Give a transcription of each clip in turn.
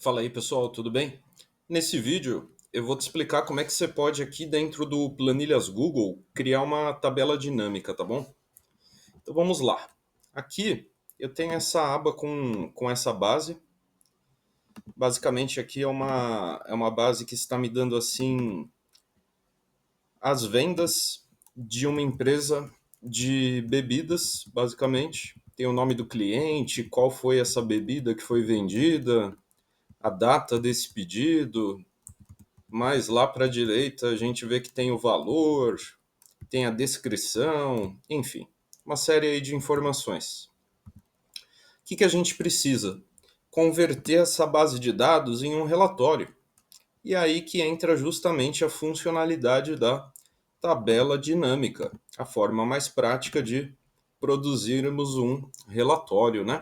Fala aí pessoal, tudo bem? Nesse vídeo eu vou te explicar como é que você pode aqui dentro do Planilhas Google criar uma tabela dinâmica, tá bom? Então vamos lá. Aqui eu tenho essa aba com essa base. Basicamente aqui é uma base que está me dando assim as vendas de uma empresa de bebidas, basicamente. Tem o nome do cliente, qual foi essa bebida que foi vendida, a data desse pedido. Mais lá para a direita a gente vê que tem o valor, tem a descrição, enfim, uma série aí de informações. O que a gente precisa? Converter essa base de dados em um relatório. E é aí que entra justamente a funcionalidade da tabela dinâmica, a forma mais prática de produzirmos um relatório, né?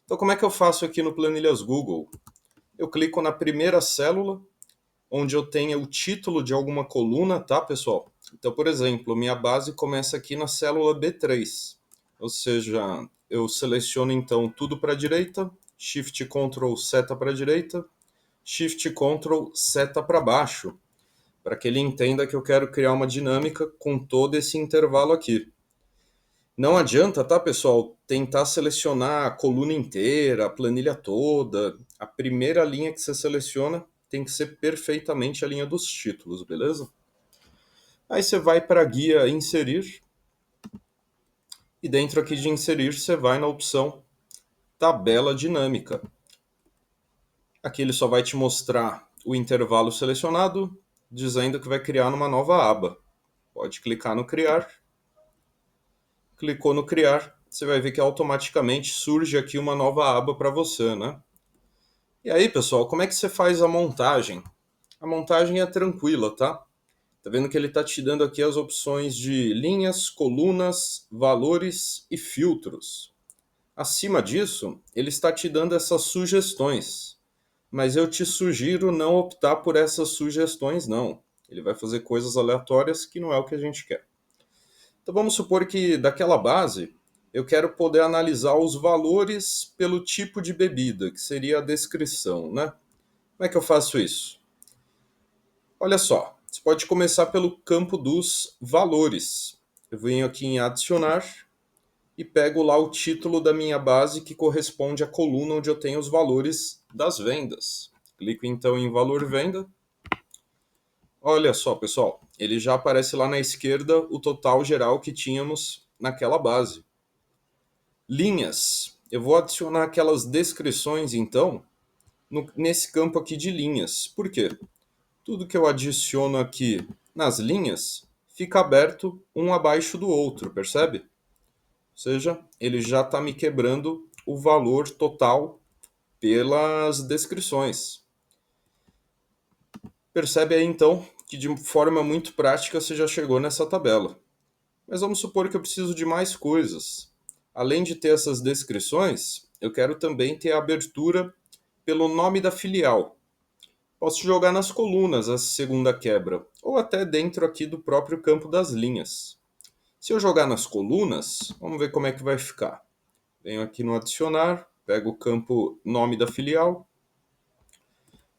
Então, como é que eu faço aqui no Planilhas Google? Eu clico na primeira célula, onde eu tenha o título de alguma coluna, tá, pessoal? Então, por exemplo, minha base começa aqui na célula B3, ou seja, eu seleciono então tudo para a direita, Shift Ctrl seta para a direita, Shift Ctrl seta para baixo, para que ele entenda que eu quero criar uma dinâmica com todo esse intervalo aqui. Não adianta, tá, pessoal, tentar selecionar a coluna inteira, a planilha toda. A primeira linha que você seleciona tem que ser perfeitamente a linha dos títulos, beleza? Aí você vai para a guia Inserir e dentro aqui de Inserir você vai na opção Tabela Dinâmica. Aqui ele só vai te mostrar o intervalo selecionado, dizendo que vai criar numa nova aba. Pode clicar no Criar. Clicou no Criar, você vai ver que automaticamente surge aqui uma nova aba para você, né? E aí, pessoal, como é que você faz a montagem? A montagem é tranquila, tá? Tá vendo que ele está te dando aqui as opções de linhas, colunas, valores e filtros. Acima disso, ele está te dando essas sugestões. Mas eu te sugiro não optar por essas sugestões, não. Ele vai fazer coisas aleatórias que não é o que a gente quer. Então vamos supor que daquela base eu quero poder analisar os valores pelo tipo de bebida, que seria a descrição, né? Como é que eu faço isso? Olha só, você pode começar pelo campo dos valores. Eu venho aqui em adicionar e pego lá o título da minha base que corresponde à coluna onde eu tenho os valores das vendas. Clico então em valor venda. Olha só, pessoal, ele já aparece lá na esquerda o total geral que tínhamos naquela base. Linhas. Eu vou adicionar aquelas descrições então nesse campo aqui de linhas. Por quê? Tudo que eu adiciono aqui nas linhas fica aberto um abaixo do outro, percebe? Ou seja, ele já está me quebrando o valor total pelas descrições. Percebe aí então que de forma muito prática você já chegou nessa tabela. Mas vamos supor que eu preciso de mais coisas. Além de ter essas descrições, eu quero também ter a abertura pelo nome da filial. Posso jogar nas colunas a segunda quebra, ou até dentro aqui do próprio campo das linhas. Se eu jogar nas colunas, vamos ver como é que vai ficar. Venho aqui no adicionar, pego o campo nome da filial.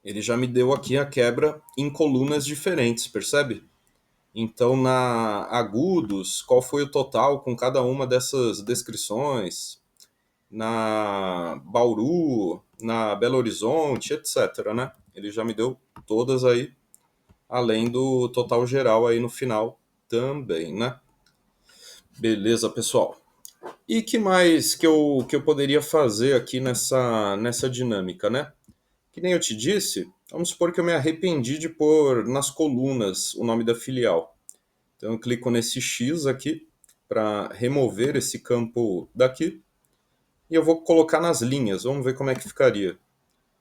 Ele já me deu aqui a quebra em colunas diferentes, percebe? Então, na agudos, qual foi o total com cada uma dessas descrições? Na Bauru, na Belo Horizonte, etc, né? Ele já me deu todas aí, além do total geral aí no final também, né? Beleza, pessoal. E que mais que eu poderia fazer aqui nessa dinâmica, né? Que nem eu te disse, vamos supor que eu me arrependi de pôr nas colunas o nome da filial. Então eu clico nesse X aqui para remover esse campo daqui e eu vou colocar nas linhas. Vamos ver como é que ficaria.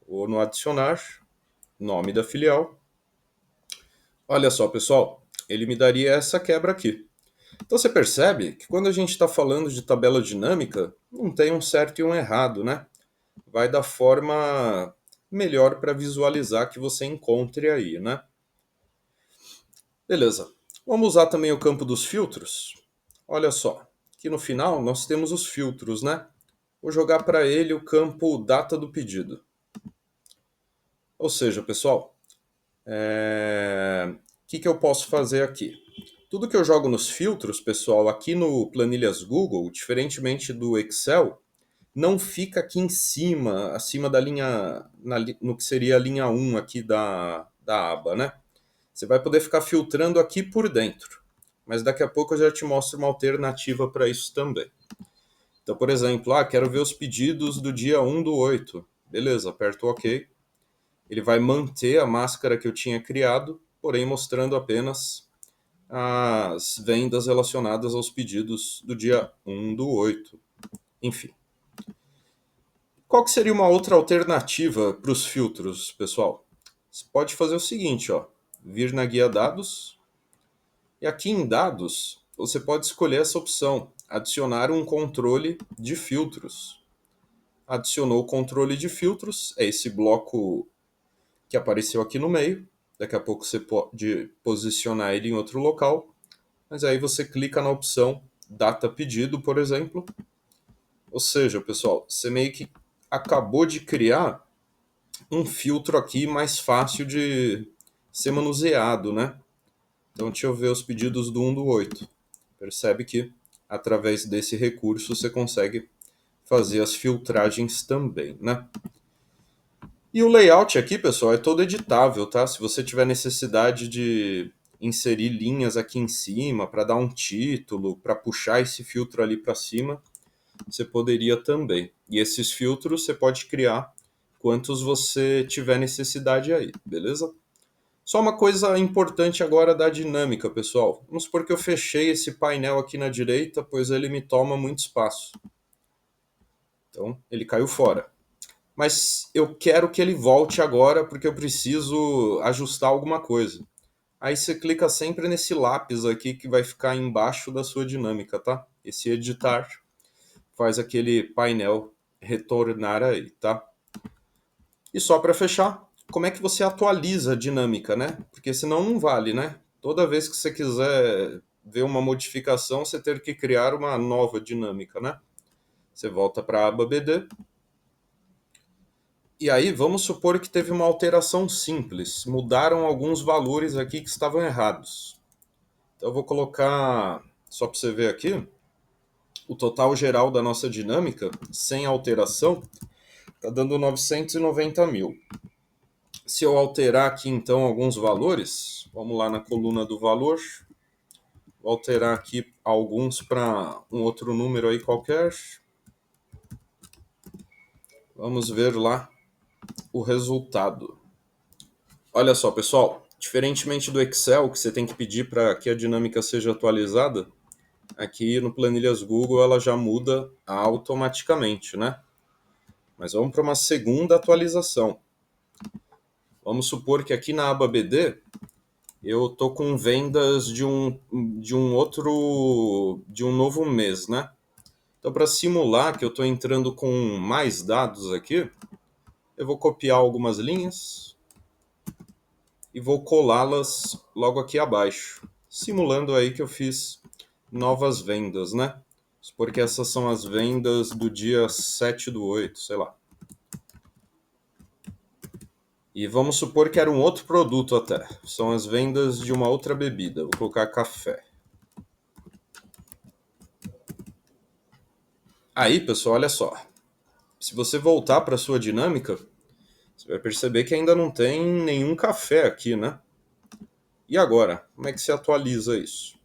Vou no adicionar, nome da filial. Olha só, pessoal, ele me daria essa quebra aqui. Então você percebe que quando a gente está falando de tabela dinâmica, não tem um certo e um errado, né? Vai da forma melhor para visualizar que você encontre aí, né? Beleza. Vamos usar também o campo dos filtros. Olha só, aqui no final nós temos os filtros, né? Vou jogar para ele o campo data do pedido. Ou seja, pessoal, o que eu posso fazer aqui? Tudo que eu jogo nos filtros, pessoal, aqui no Planilhas Google, diferentemente do Excel, não fica aqui em cima, acima da linha, no que seria a linha 1 aqui da aba, né? Você vai poder ficar filtrando aqui por dentro. Mas daqui a pouco eu já te mostro uma alternativa para isso também. Então, por exemplo, quero ver os pedidos do dia 1/8. Beleza, aperto OK. Ele vai manter a máscara que eu tinha criado, porém mostrando apenas as vendas relacionadas aos pedidos do dia 1/8. Enfim. Qual que seria uma outra alternativa para os filtros, pessoal? Você pode fazer o seguinte, ó, vir na guia dados, e aqui em dados você pode escolher essa opção, adicionar um controle de filtros. Adicionou o controle de filtros, é esse bloco que apareceu aqui no meio. Daqui a pouco você pode posicionar ele em outro local, mas aí você clica na opção data pedido, por exemplo. Ou seja, pessoal, você meio que acabou de criar um filtro aqui mais fácil de ser manuseado, né? Então, deixa eu ver os pedidos do 1/8. Percebe que, através desse recurso, você consegue fazer as filtragens também, né? E o layout aqui, pessoal, é todo editável, tá? Se você tiver necessidade de inserir linhas aqui em cima para dar um título, para puxar esse filtro ali para cima, você poderia também. E esses filtros você pode criar quantos você tiver necessidade aí, beleza? Só uma coisa importante agora da dinâmica, pessoal. Vamos supor que eu fechei esse painel aqui na direita, pois ele me toma muito espaço. Então, ele caiu fora. Mas eu quero que ele volte agora porque eu preciso ajustar alguma coisa. Aí você clica sempre nesse lápis aqui que vai ficar embaixo da sua dinâmica, tá? Esse editar faz aquele painel retornar aí, tá? E só para fechar, como é que você atualiza a dinâmica, né? Porque senão não vale, né? Toda vez que você quiser ver uma modificação, você ter que criar uma nova dinâmica, né? Você volta para a aba BD. E aí, vamos supor que teve uma alteração simples. Mudaram alguns valores aqui que estavam errados. Então eu vou colocar, só para você ver aqui, o total geral da nossa dinâmica, sem alteração, está dando 990 mil. Se eu alterar aqui então alguns valores, vamos lá na coluna do valor, vou alterar aqui alguns para um outro número aí qualquer. Vamos ver lá o resultado. Olha só, pessoal, diferentemente do Excel, que você tem que pedir para que a dinâmica seja atualizada, aqui no Planilhas Google ela já muda automaticamente, né? Mas vamos para uma segunda atualização. Vamos supor que aqui na aba BD eu tô com vendas de um novo mês, né? Então, para simular que eu estou entrando com mais dados aqui, eu vou copiar algumas linhas e vou colá-las logo aqui abaixo, simulando aí que eu fiz novas vendas, né? Porque essas são as vendas do dia 7/8, sei lá. E vamos supor que era um outro produto até. São as vendas de uma outra bebida. Vou colocar café. Aí, pessoal, olha só. Se você voltar para a sua dinâmica, você vai perceber que ainda não tem nenhum café aqui, né? E agora? Como é que se atualiza isso?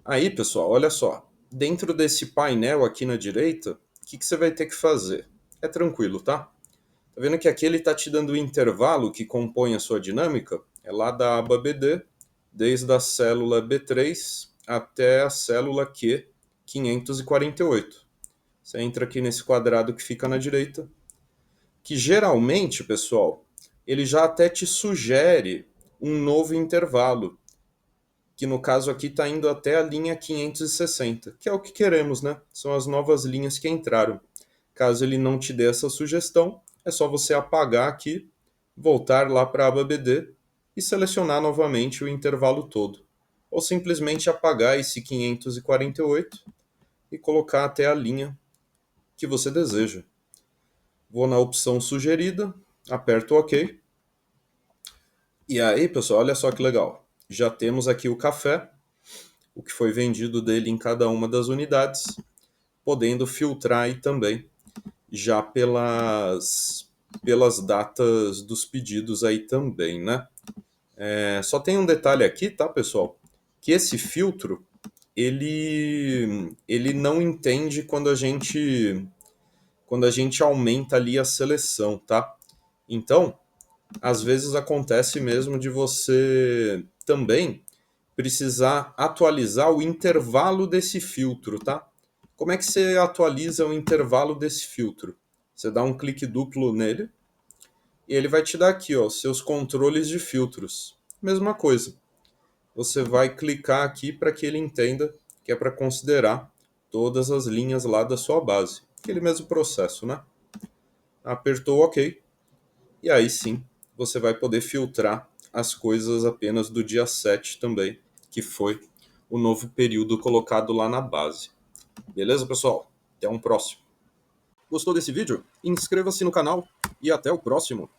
Aí, pessoal, olha só. Dentro desse painel aqui na direita, o que você vai ter que fazer? É tranquilo, tá? Tá vendo que aqui ele está te dando o intervalo que compõe a sua dinâmica? É lá da aba BD, desde a célula B3 até a célula Q548. Você entra aqui nesse quadrado que fica na direita, que geralmente, pessoal, ele já até te sugere um novo intervalo, que no caso aqui está indo até a linha 560, que é o que queremos, né? São as novas linhas que entraram. Caso ele não te dê essa sugestão, é só você apagar aqui, voltar lá para a aba BD e selecionar novamente o intervalo todo. Ou simplesmente apagar esse 548 e colocar até a linha que você deseja. Vou na opção sugerida, aperto OK E aí, pessoal, olha só que legal. Já temos aqui o café, o que foi vendido dele em cada uma das unidades, podendo filtrar aí também, já pelas datas dos pedidos aí também, né? Só tem um detalhe aqui, tá, pessoal? Que esse filtro, ele não entende quando a gente aumenta ali a seleção, tá? Então, às vezes acontece mesmo de você também precisar atualizar o intervalo desse filtro, tá? Como é que você atualiza o intervalo desse filtro? Você dá um clique duplo nele e ele vai te dar aqui, ó, seus controles de filtros. Mesma coisa. Você vai clicar aqui para que ele entenda que é para considerar todas as linhas lá da sua base. Aquele mesmo processo, né? Apertou OK. E aí sim, você vai poder filtrar as coisas apenas do dia 7 também, que foi o novo período colocado lá na base. Beleza, pessoal? Até um próximo. Gostou desse vídeo? Inscreva-se no canal e até o próximo.